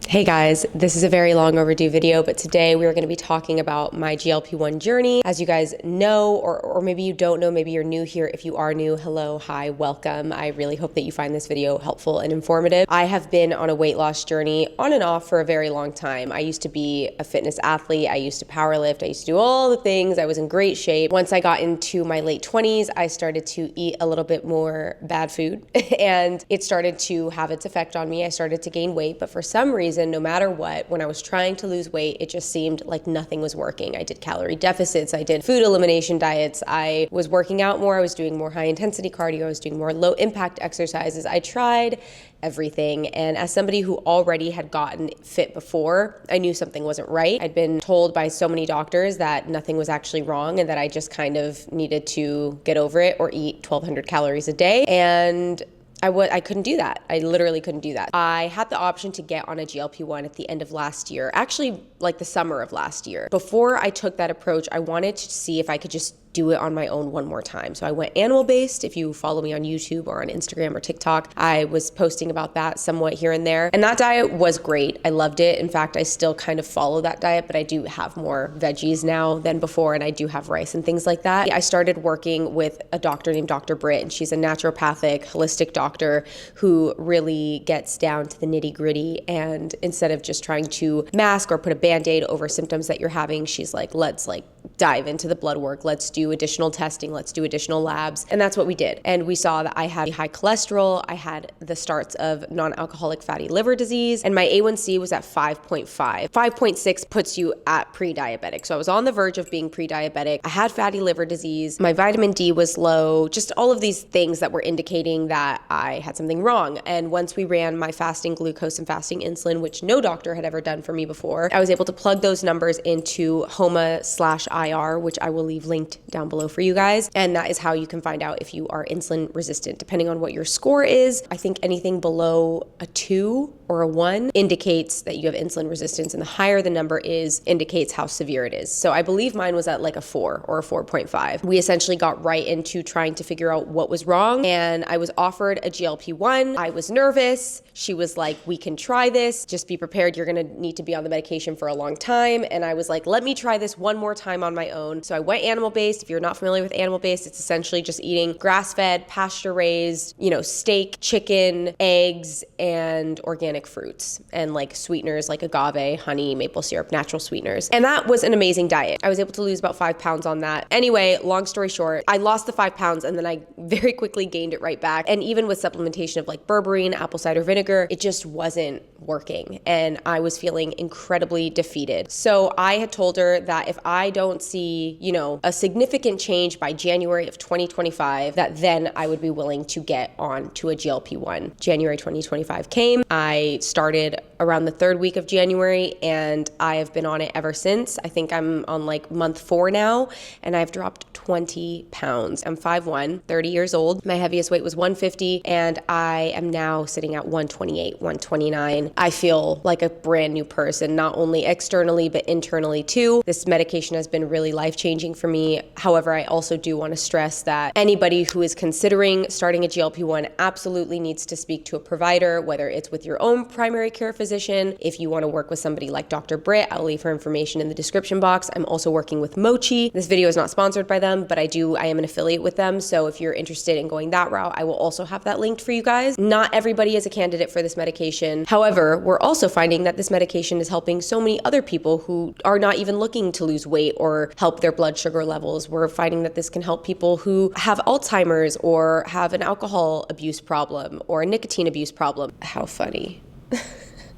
Hey guys, this is a very long overdue video, but today we are going to be talking about my GLP-1 journey. As you guys know, or maybe you don't know, maybe you're new here. If you are new, hello, hi, welcome. I really hope that you find this video helpful and informative. I have been on a weight loss journey on and off for a very long time. I used to be a fitness athlete. I used to powerlift. I used to do all the things. I was in great shape. Once I got into my late 20s, I started to eat a little bit more bad food and it started to have its effect on me. I started to gain weight, but for some reason, no matter what, when I was trying to lose weight, it just seemed like nothing was working. I did calorie deficits, I did food elimination diets, I was working out more, I was doing more high intensity cardio, I was doing more low impact exercises. I tried everything. And as somebody who already had gotten fit before, I knew something wasn't right. I'd been told by so many doctors that nothing was actually wrong and that I just kind of needed to get over it or eat 1,200 calories a day. And I couldn't do that. I literally couldn't do that. I had the option to get on a GLP-1 at the end of last year, actually like the summer of last year. Before I took that approach, I wanted to see if I could just do it on my own one more time. So I went animal-based. If you follow me on YouTube or on Instagram or TikTok, I was posting about that somewhat here and there. And that diet was great. I loved it. In fact, I still kind of follow that diet, but I do have more veggies now than before, and I do have rice and things like that. I started working with a doctor named Dr. Britt, and she's a naturopathic, holistic doctor who really gets down to the nitty-gritty. And instead of just trying to mask or put a Band-Aid over symptoms that you're having, she's like, let's dive into the blood work. Let's do additional testing. Let's do additional labs. And that's what we did. And we saw that I had high cholesterol. I had the starts of non-alcoholic fatty liver disease, and my A1C was at 5.5. 5.6 puts you at pre-diabetic. So I was on the verge of being pre-diabetic. I had fatty liver disease. My vitamin D was low. Just all of these things that were indicating that I had something wrong. And once we ran my fasting glucose and fasting insulin, which no doctor had ever done for me before, I was able to plug those numbers into HOMA/IR, which I will leave linked down below for you guys. And that is how you can find out if you are insulin resistant. Depending on what your score is, I think anything below a 2 or a 1 indicates that you have insulin resistance, and the higher the number is indicates how severe it is. So I believe mine was at like a 4 or a 4.5. We essentially got right into trying to figure out what was wrong, and I was offered a GLP-1. I was nervous. She was like, we can try this. Just be prepared. You're gonna need to be on the medication for a long time. And I was like, let me try this one more time on my own. So I went animal-based. If you're not familiar with animal-based, it's essentially just eating grass-fed, pasture-raised, steak, chicken, eggs, and organic fruits, and like sweeteners like agave, honey, maple syrup, natural sweeteners. And that was an amazing diet. I was able to lose about 5 pounds on that. Anyway, long story short, I lost the 5 pounds and then I very quickly gained it right back. And even with supplementation of like berberine, apple cider vinegar, it just wasn't working. And I was feeling incredibly defeated. So I had told her that if I don't see, a significant change by January of 2025, that then I would be willing to get on to a GLP-1. January 2025 came. I started around the 3rd week of January, and I have been on it ever since. I think I'm on like month 4 now, and I've dropped 20 pounds. I'm 5'1", 30 years old. My heaviest weight was 150, and I am now sitting at 128, 129. I feel like a brand new person, not only externally, but internally too. This medication has been really life-changing for me. However, I also do want to stress that anybody who is considering starting a GLP-1 absolutely needs to speak to a provider, whether it's with your own primary care physician. If you want to work with somebody like Dr. Britt, I'll leave her information in the description box. I'm also working with Mochi. This video is not sponsored by them, but I am an affiliate with them. So if you're interested in going that route, I will also have that linked for you guys. Not everybody is a candidate for this medication. However, we're also finding that this medication is helping so many other people who are not even looking to lose weight or help their blood sugar levels. We're finding that this can help people who have Alzheimer's or have an alcohol abuse problem or a nicotine abuse problem. How funny.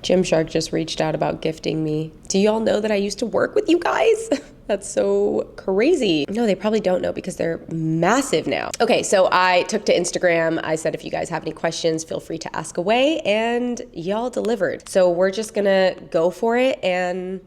Gymshark just reached out about gifting me. Do y'all know that I used to work with you guys? That's so crazy. No, they probably don't know because they're massive now. Okay, so I took to Instagram. I said, if you guys have any questions, feel free to ask away, and y'all delivered. So we're just gonna go for it and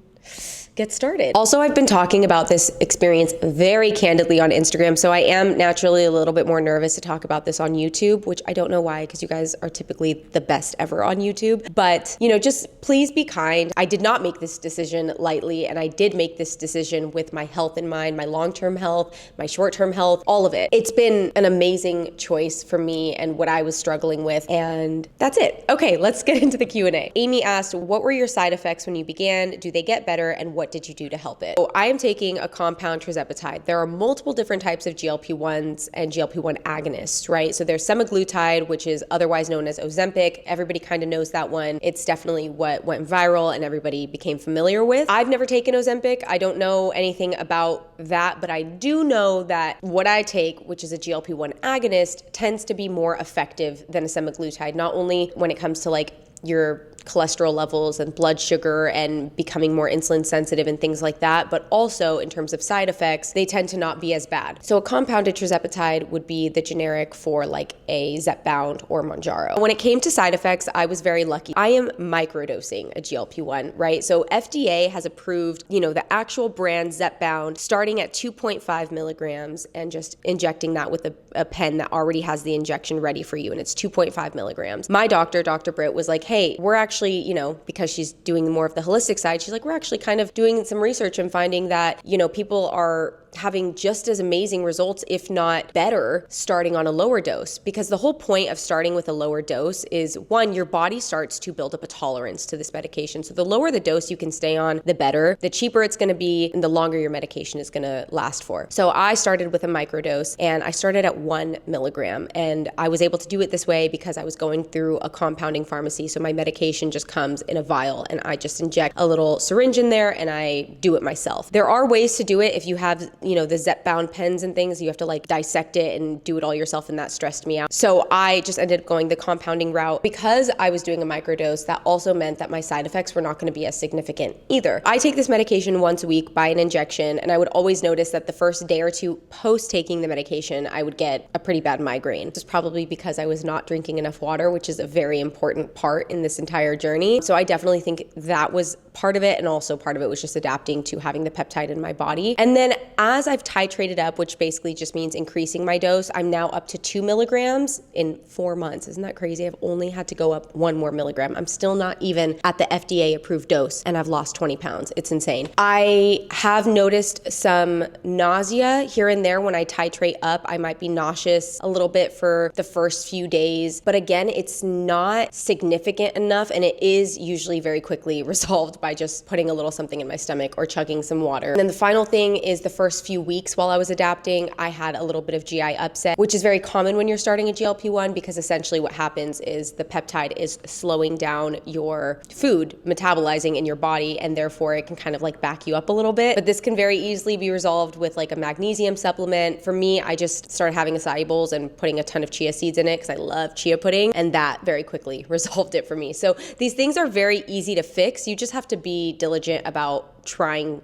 get started. Also, I've been talking about this experience very candidly on Instagram, so I am naturally a little bit more nervous to talk about this on YouTube, which I don't know why, because you guys are typically the best ever on YouTube. But, just please be kind. I did not make this decision lightly, and I did make this decision with my health in mind, my long-term health, my short-term health, all of it. It's been an amazing choice for me and what I was struggling with, and that's it. Okay, let's get into the Q&A. Amy asked, what were your side effects when you began? Do they get better, and what did you do to help it? So I am taking a compound trizepatide. There are multiple different types of GLP-1s and GLP-1 agonists, right? So there's semaglutide, which is otherwise known as Ozempic. Everybody kind of knows that one. It's definitely what went viral and everybody became familiar with. I've never taken Ozempic. I don't know anything about that, but I do know that what I take, which is a GLP-1 agonist, tends to be more effective than a semaglutide, not only when it comes to like your cholesterol levels and blood sugar and becoming more insulin sensitive and things like that, but also in terms of side effects, they tend to not be as bad. So a compounded trizepatide would be the generic for like a Zepbound or Mounjaro. When it came to side effects, I was very lucky. I am microdosing a GLP-1, right? So FDA has approved, the actual brand Zepbound starting at 2.5 milligrams and just injecting that with a pen that already has the injection ready for you, and it's 2.5 milligrams. My doctor, Dr. Britt, was like, hey, we're actually, because she's doing more of the holistic side, she's like, we're actually kind of doing some research and finding that, people are having just as amazing results, if not better, starting on a lower dose. Because the whole point of starting with a lower dose is, one, your body starts to build up a tolerance to this medication. So the lower the dose you can stay on, the better, the cheaper it's gonna be, and the longer your medication is gonna last for. So I started with a microdose, and I started at 1 milligram. And I was able to do it this way because I was going through a compounding pharmacy. So my medication just comes in a vial, and I just inject a little syringe in there, and I do it myself. There are ways to do it if you have the Zepbound pens and things. You have to like dissect it and do it all yourself, and that stressed me out. So I just ended up going the compounding route. Because I was doing a microdose, that also meant that my side effects were not going to be as significant either. I take this medication once a week by an injection, and I would always notice that the first day or two post taking the medication, I would get a pretty bad migraine. This is probably because I was not drinking enough water, which is a very important part in this entire journey. So I definitely think that was part of it, and also part of it was just adapting to having the peptide in my body. And then as I've titrated up, which basically just means increasing my dose, I'm now up to 2 milligrams in 4 months. Isn't that crazy? I've only had to go up 1 more milligram. I'm still not even at the FDA approved dose, and I've lost 20 pounds. It's insane. I have noticed some nausea here and there when I titrate up. I might be nauseous a little bit for the first few days, but again, it's not significant enough, and it is usually very quickly resolved by just putting a little something in my stomach or chugging some water. And then the final thing is the first few weeks while I was adapting, I had a little bit of GI upset, which is very common when you're starting a GLP-1, because essentially what happens is the peptide is slowing down your food metabolizing in your body, and therefore it can kind of like back you up a little bit. But this can very easily be resolved with like a magnesium supplement. For me, I just started having acai bowls and putting a ton of chia seeds in it because I love chia pudding, and that very quickly resolved it for me. So these things are very easy to fix. You just have to be diligent about trying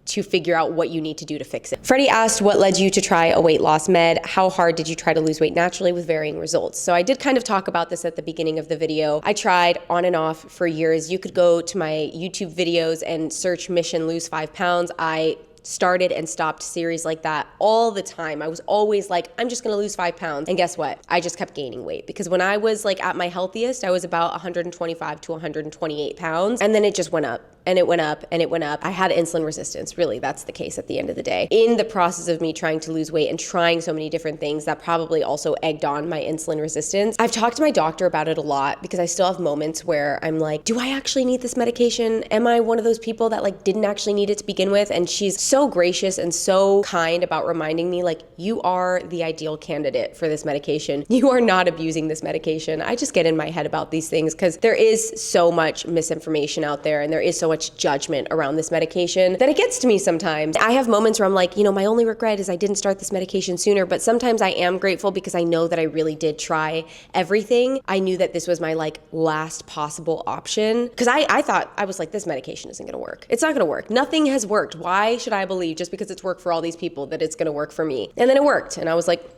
to figure out what you need to do to fix it. Freddie asked, what led you to try a weight loss med? How hard did you try to lose weight naturally with varying results? So I did kind of talk about this at the beginning of the video. I tried on and off for years. You could go to my YouTube videos and search Mission Lose 5 Pounds. I started and stopped series like that all the time. I was always like, I'm just gonna lose 5 pounds. And guess what? I just kept gaining weight, because when I was like at my healthiest, I was about 125 to 128 pounds. And then it just went up and it went up and it went up. I had insulin resistance. Really, that's the case at the end of the day. In the process of me trying to lose weight and trying so many different things, that probably also egged on my insulin resistance. I've talked to my doctor about it a lot, because I still have moments where I'm like, do I actually need this medication? Am I one of those people that like didn't actually need it to begin with? And she's so gracious and so kind about reminding me, like, you are the ideal candidate for this medication. You are not abusing this medication. I just get in my head about these things because there is so much misinformation out there, and there is so much judgment around this medication that it gets to me sometimes. I have moments where I'm like, my only regret is I didn't start this medication sooner, but sometimes I am grateful because I know that I really did try everything. I knew that this was my like last possible option, because I thought, I was like, this medication isn't gonna work. It's not gonna work. Nothing has worked. Why should I believe just because it's worked for all these people that it's gonna work for me? And then it worked, and I was like,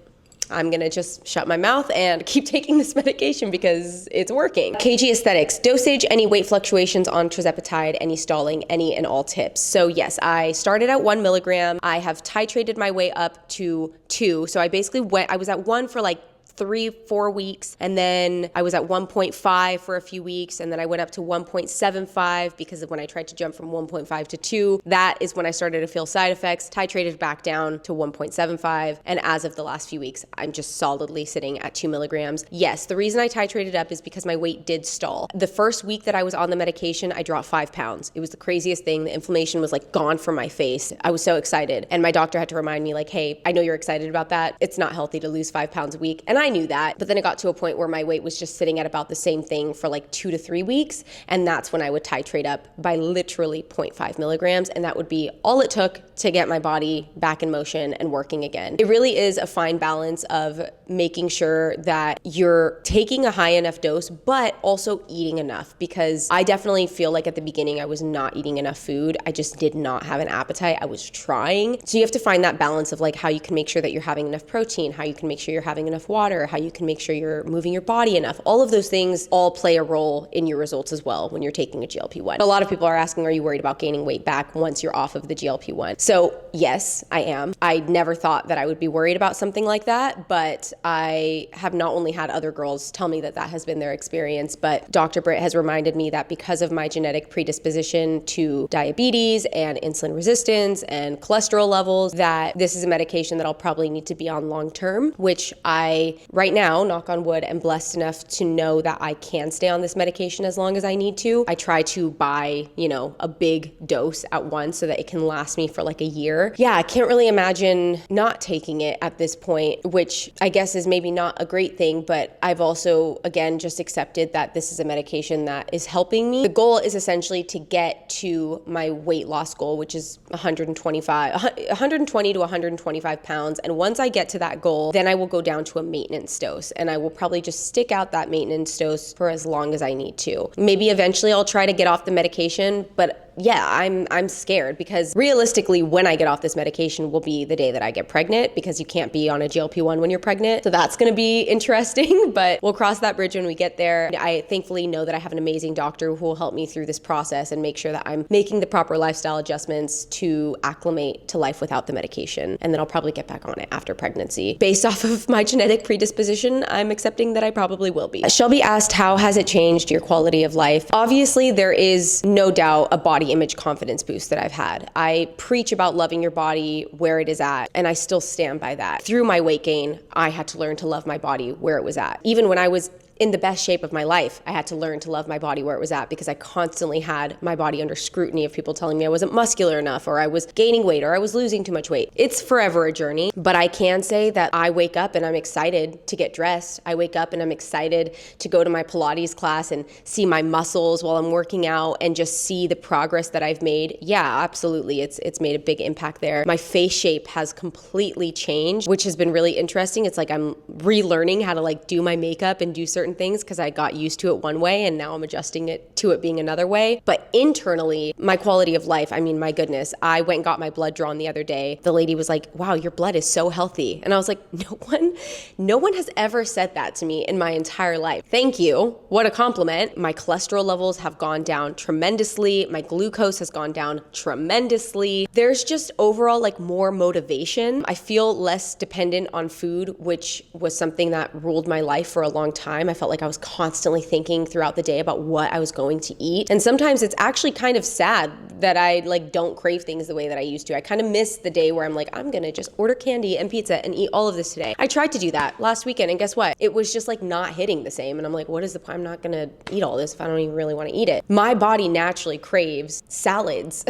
I'm gonna just shut my mouth and keep taking this medication because it's working. KG Aesthetics, dosage, any weight fluctuations on trizepatide, any stalling, any and all tips. So yes, I started at 1 milligram. I have titrated my way up to 2. So I basically I was at 1 for like 3-4 weeks, and then I was at 1.5 for a few weeks, and then I went up to 1.75 because of when I tried to jump from 1.5 to 2. That is when I started to feel side effects, titrated back down to 1.75, and as of the last few weeks, I'm just solidly sitting at 2 milligrams. Yes, the reason I titrated up is because my weight did stall. The first week that I was on the medication, I dropped 5 pounds. It was the craziest thing. The inflammation was like gone from my face. I was so excited, and my doctor had to remind me like, hey, I know you're excited about that. It's not healthy to lose 5 pounds a week, and I knew that, but then it got to a point where my weight was just sitting at about the same thing for like 2 to 3 weeks, and that's when I would titrate up by literally 0.5 milligrams, and that would be all it took to get my body back in motion and working again. It really is a fine balance of making sure that you're taking a high enough dose, but also eating enough, because I definitely feel like at the beginning I was not eating enough food. I just did not have an appetite. I was trying. So you have to find that balance of like how you can make sure that you're having enough protein, how you can make sure you're having enough water, how you can make sure you're moving your body enough. All of those things all play a role in your results as well when you're taking a GLP-1. A lot of people are asking, are you worried about gaining weight back once you're off of the GLP-1? So yes, I am. I never thought that I would be worried about something like that, but I have not only had other girls tell me that that has been their experience, but Dr. Britt has reminded me that because of my genetic predisposition to diabetes and insulin resistance and cholesterol levels, that this is a medication that I'll probably need to be on long term, which I, right now, knock on wood, am blessed enough to know that I can stay on this medication as long as I need to. I try to buy, a big dose at once so that it can last me for like a year. Yeah, I can't really imagine not taking it at this point, which I guess is maybe not a great thing, but I've also, again, just accepted that this is a medication that is helping me. The goal is essentially to get to my weight loss goal, which is 120 to 125 pounds. And once I get to that goal, then I will go down to a maintenance dose, and I will probably just stick out that maintenance dose for as long as I need to. Maybe eventually I'll try to get off the medication, but yeah, I'm scared because realistically, when I get off this medication will be the day that I get pregnant, because you can't be on a GLP-1 when you're pregnant. So that's going to be interesting, but we'll cross that bridge when we get there. I thankfully know that I have an amazing doctor who will help me through this process and make sure that I'm making the proper lifestyle adjustments to acclimate to life without the medication. And then I'll probably get back on it after pregnancy. Based off of my genetic predisposition, I'm accepting that I probably will be. Shelby asked, how has it changed your quality of life? Obviously, there is no doubt a body image confidence boost that I've had. I preach about loving your body where it is at, and I still stand by that. Through my weight gain, I had to learn to love my body where it was at. Even when I was in the best shape of my life, I had to learn to love my body where it was at, because I constantly had my body under scrutiny of people telling me I wasn't muscular enough, or I was gaining weight, or I was losing too much weight. It's forever a journey, but I can say that I wake up and I'm excited to get dressed. I wake up and I'm excited to go to my Pilates class and see my muscles while I'm working out and just see the progress that I've made. Yeah, absolutely. It's made a big impact there. My face shape has completely changed, which has been really interesting. It's like I'm relearning how to like do my makeup and do certain things because I got used to it one way and now I'm adjusting it to it being another way. But internally, my quality of life, I mean, my goodness, I went and got my blood drawn the other day. The lady was like, wow, your blood is so healthy. And I was like, no one has ever said that to me in my entire life. Thank you. What a compliment. My cholesterol levels have gone down tremendously. My glucose has gone down tremendously. There's just overall like more motivation. I feel less dependent on food, which was something that ruled my life for a long time. I felt like I was constantly thinking throughout the day about what I was going to eat. And sometimes it's actually kind of sad that I like don't crave things the way that I used to. I kind of miss the day where I'm like, I'm gonna just order candy and pizza and eat all of this today. I tried to do that last weekend, and guess what? It was just like not hitting the same. And I'm like, what is the point? I'm not gonna eat all this if I don't even really want to eat it. My body naturally craves salads.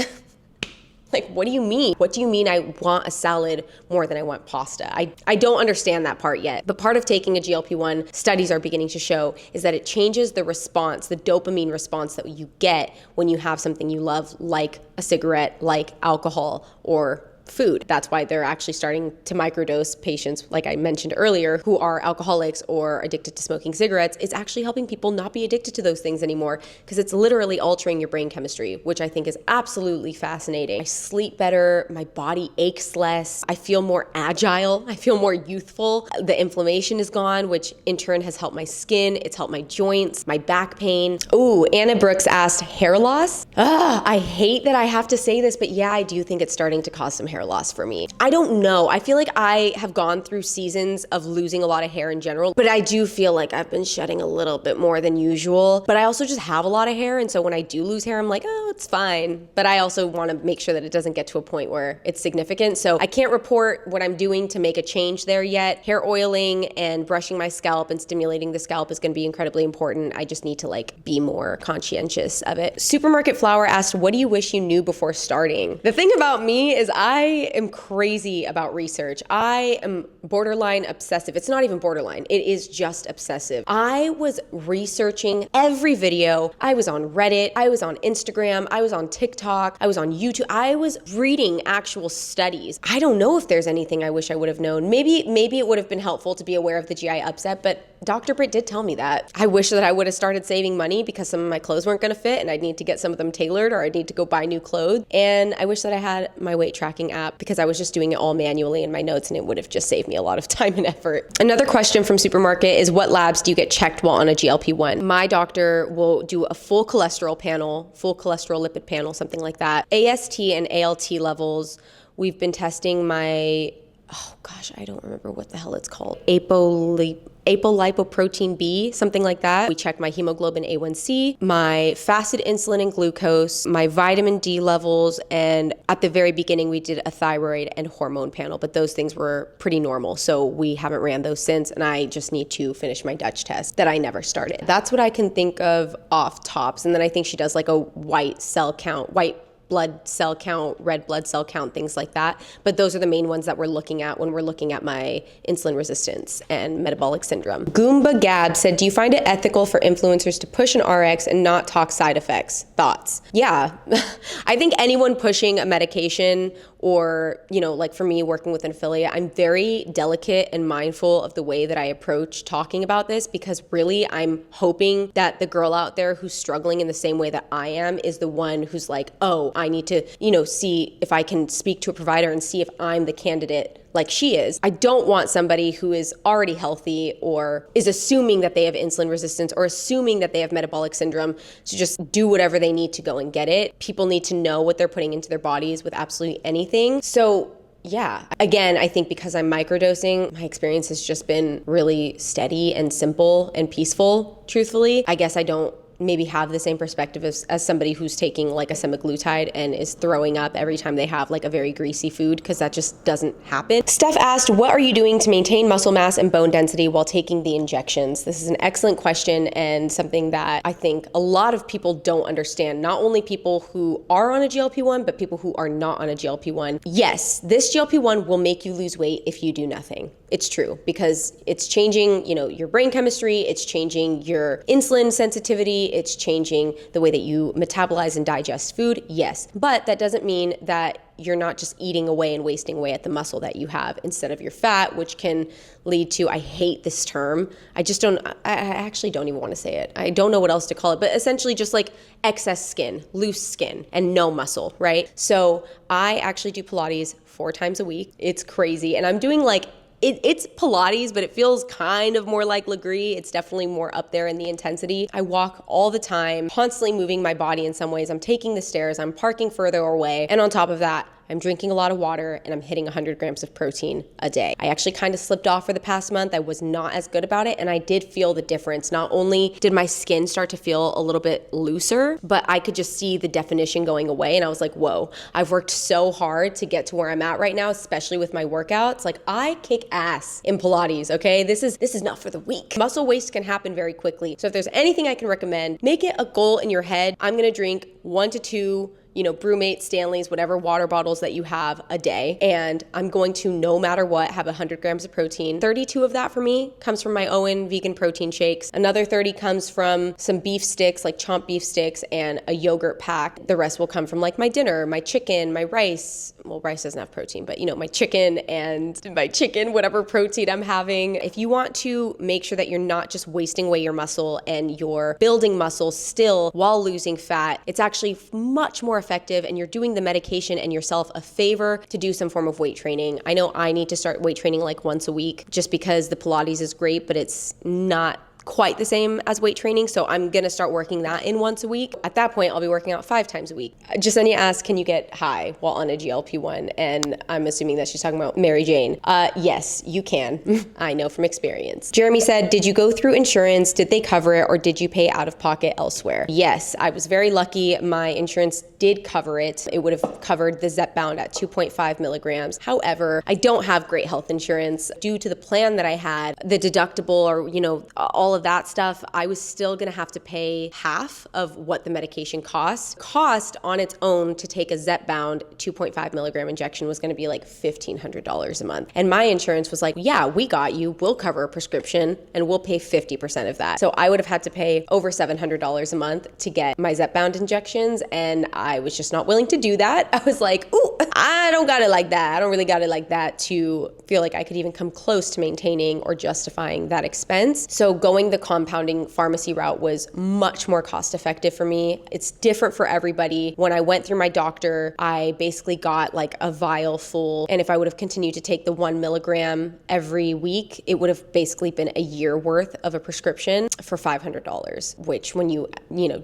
Like, what do you mean? What do you mean I want a salad more than I want pasta? I don't understand that part yet. But part of taking a GLP-1, studies are beginning to show, is that it changes the response, the dopamine response that you get when you have something you love, like a cigarette, like alcohol, or food. That's why they're actually starting to microdose patients, like I mentioned earlier, who are alcoholics or addicted to smoking cigarettes. It's actually helping people not be addicted to those things anymore because it's literally altering your brain chemistry, which I think is absolutely fascinating. I sleep better, my body aches less, I feel more agile, I feel more youthful. The inflammation is gone, which in turn has helped my skin, it's helped my joints, my back pain. Ooh, Anna Brooks asked, hair loss? I hate that I have to say this, but yeah, I do think it's starting to cause some hair loss for me. I don't know. I feel like I have gone through seasons of losing a lot of hair in general, but I do feel like I've been shedding a little bit more than usual. But I also just have a lot of hair, and so when I do lose hair, I'm like, oh, it's fine. But I also want to make sure that it doesn't get to a point where it's significant. So I can't report what I'm doing to make a change there yet. Hair oiling and brushing my scalp and stimulating the scalp is going to be incredibly important. I just need to be more conscientious of it. Supermarket Flower asked, what do you wish you knew before starting? The thing about me is I am crazy about research. I am borderline obsessive. It's not even borderline. It is just obsessive. I was researching every video. I was on Reddit. I was on Instagram. I was on TikTok. I was on YouTube. I was reading actual studies. I don't know if there's anything I wish I would have known. Maybe it would have been helpful to be aware of the GI upset, but Dr. Britt did tell me that. I wish that I would have started saving money because some of my clothes weren't gonna fit and I'd need to get some of them tailored or I'd need to go buy new clothes. And I wish that I had my weight tracking app because I was just doing it all manually in my notes and it would have just saved me a lot of time and effort. Another question from Supermarket is, what labs do you get checked while on a GLP-1? My doctor will do a full cholesterol panel, full cholesterol lipid panel, something like that. AST and ALT levels. We've been testing my, oh gosh, I don't remember what the hell it's called. Apolipoprotein B, something like that. We check my hemoglobin A1C, my fasted insulin and glucose, my vitamin D levels, and at the very beginning we did a thyroid and hormone panel, but those things were pretty normal, so we haven't ran those since, and I just need to finish my Dutch test that I never started. That's what I can think of off tops, and then I think she does a white cell count, white blood cell count, red blood cell count, things like that. But those are the main ones that we're looking at when we're looking at my insulin resistance and metabolic syndrome. Goomba Gab said, do you find it ethical for influencers to push an RX and not talk side effects? Thoughts? Yeah. I think anyone pushing a medication or, for me working with an affiliate, I'm very delicate and mindful of the way that I approach talking about this because really I'm hoping that the girl out there who's struggling in the same way that I am is the one who's like, oh, I need to, see if I can speak to a provider and see if I'm the candidate like she is. I don't want somebody who is already healthy or is assuming that they have insulin resistance or assuming that they have metabolic syndrome to just do whatever they need to go and get it. People need to know what they're putting into their bodies with absolutely anything. So yeah, again, I think because I'm microdosing, my experience has just been really steady and simple and peaceful, truthfully. I guess I don't maybe have the same perspective as somebody who's taking a semaglutide and is throwing up every time they have a very greasy food, because that just doesn't happen. Steph asked, what are you doing to maintain muscle mass and bone density while taking the injections? This is an excellent question and something that I think a lot of people don't understand. Not only people who are on a GLP-1, but people who are not on a GLP-1. Yes, this GLP-1 will make you lose weight if you do nothing. It's true, because it's changing, your brain chemistry, it's changing your insulin sensitivity, it's changing the way that you metabolize and digest food, yes. But that doesn't mean that you're not just eating away and wasting away at the muscle that you have instead of your fat, which can lead to, I hate this term. I actually don't even want to say it. I don't know what else to call it, but essentially just excess skin, loose skin, and no muscle, right? So I actually do Pilates 4 times a week. It's crazy. And I'm doing it's Pilates, but it feels kind of more like Legree. It's definitely more up there in the intensity. I walk all the time, constantly moving my body in some ways. I'm taking the stairs, I'm parking further away. And on top of that, I'm drinking a lot of water and I'm hitting 100 grams of protein a day. I actually kind of slipped off for the past month. I was not as good about it, and I did feel the difference. Not only did my skin start to feel a little bit looser, but I could just see the definition going away, and I was like, whoa, I've worked so hard to get to where I'm at right now, especially with my workouts. I kick ass in Pilates, okay? This is not for the weak. Muscle waste can happen very quickly. So if there's anything I can recommend, make it a goal in your head. I'm gonna drink 1 to 2 Brewmate, Stanley's, whatever water bottles that you have a day. And I'm going to, no matter what, have 100 grams of protein. 32 of that for me comes from my Owen vegan protein shakes. Another 30 comes from some beef sticks, like chomped beef sticks, and a yogurt pack. The rest will come from like my dinner, my chicken, my rice. Well, rice doesn't have protein, but my chicken and whatever protein I'm having. If you want to make sure that you're not just wasting away your muscle and you're building muscle still while losing fat, it's actually much more effective, and you're doing the medication and yourself a favor to do some form of weight training. I know I need to start weight training like once a week just because the Pilates is great, but it's not quite the same as weight training. So I'm going to start working that in once a week. At that point, I'll be working out 5 times a week. Jasenia asked, can you get high while on a GLP-1? And I'm assuming that she's talking about Mary Jane. Yes, you can. I know from experience. Jeremy said, did you go through insurance? Did they cover it, or did you pay out of pocket elsewhere? Yes, I was very lucky. My insurance did cover it. It would have covered the Zepbound at 2.5 milligrams. However, I don't have great health insurance. Due to the plan that I had, the deductible, or all of that stuff, I was still gonna have to pay half of what the medication cost. Cost on its own to take a Zepbound 2.5 milligram injection was gonna be like $1,500 a month. And my insurance was like, yeah, we got you. We'll cover a prescription and we'll pay 50% of that. So I would have had to pay over $700 a month to get my Zepbound injections, and I was just not willing to do that. I was like, ooh, I don't got it like that. I don't really got it like that to feel like I could even come close to maintaining or justifying that expense. So going the compounding pharmacy route was much more cost effective for me. It's different for everybody. When I went through my doctor, I basically got like a vial full. And if I would have continued to take the 1 milligram every week, it would have basically been a year worth of a prescription for $500, which when you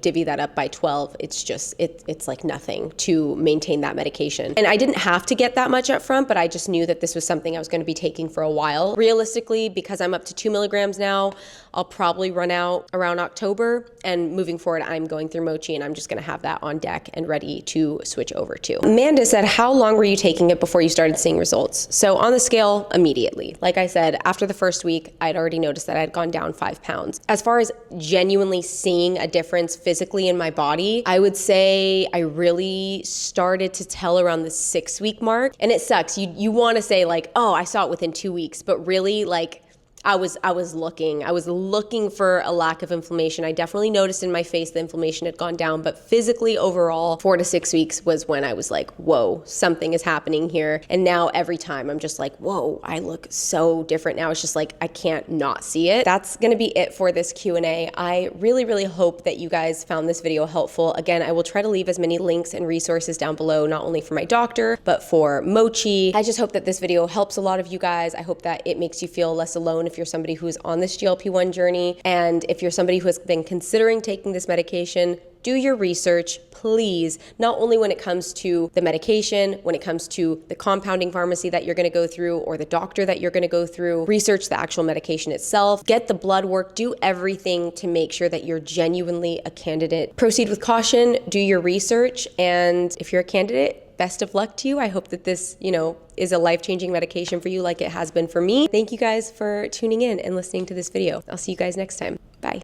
divvy that up by 12, it's just, it's like nothing to maintain that medication. And I didn't have to get that much up front, but I just knew that this was something I was going to be taking for a while. Realistically, because I'm up to 2 milligrams now, I'll probably run out around October, and moving forward, I'm going through mochi, and I'm just gonna have that on deck and ready to switch over to. Amanda said, how long were you taking it before you started seeing results? So on the scale, immediately. Like I said, after the first week, I'd already noticed that I'd gone down 5 pounds. As far as genuinely seeing a difference physically in my body, I would say I really started to tell around the 6-week mark. And it sucks. You wanna say like, oh, I saw it within 2 weeks, but really like, I was looking for a lack of inflammation. I definitely noticed in my face the inflammation had gone down, but physically overall, 4 to 6 weeks was when I was like, whoa, something is happening here. And now every time I'm just like, whoa, I look so different now. It's just like, I can't not see it. That's gonna be it for this Q&A. I really, really hope that you guys found this video helpful. Again, I will try to leave as many links and resources down below, not only for my doctor, but for mochi. I just hope that this video helps a lot of you guys. I hope that it makes you feel less alone if you're somebody who's on this GLP-1 journey. And if you're somebody who has been considering taking this medication, do your research, please, not only when it comes to the medication, when it comes to the compounding pharmacy that you're gonna go through or the doctor that you're gonna go through, research the actual medication itself, get the blood work, do everything to make sure that you're genuinely a candidate. Proceed with caution, do your research, and if you're a candidate, best of luck to you. I hope that this, is a life-changing medication for you like it has been for me. Thank you guys for tuning in and listening to this video. I'll see you guys next time.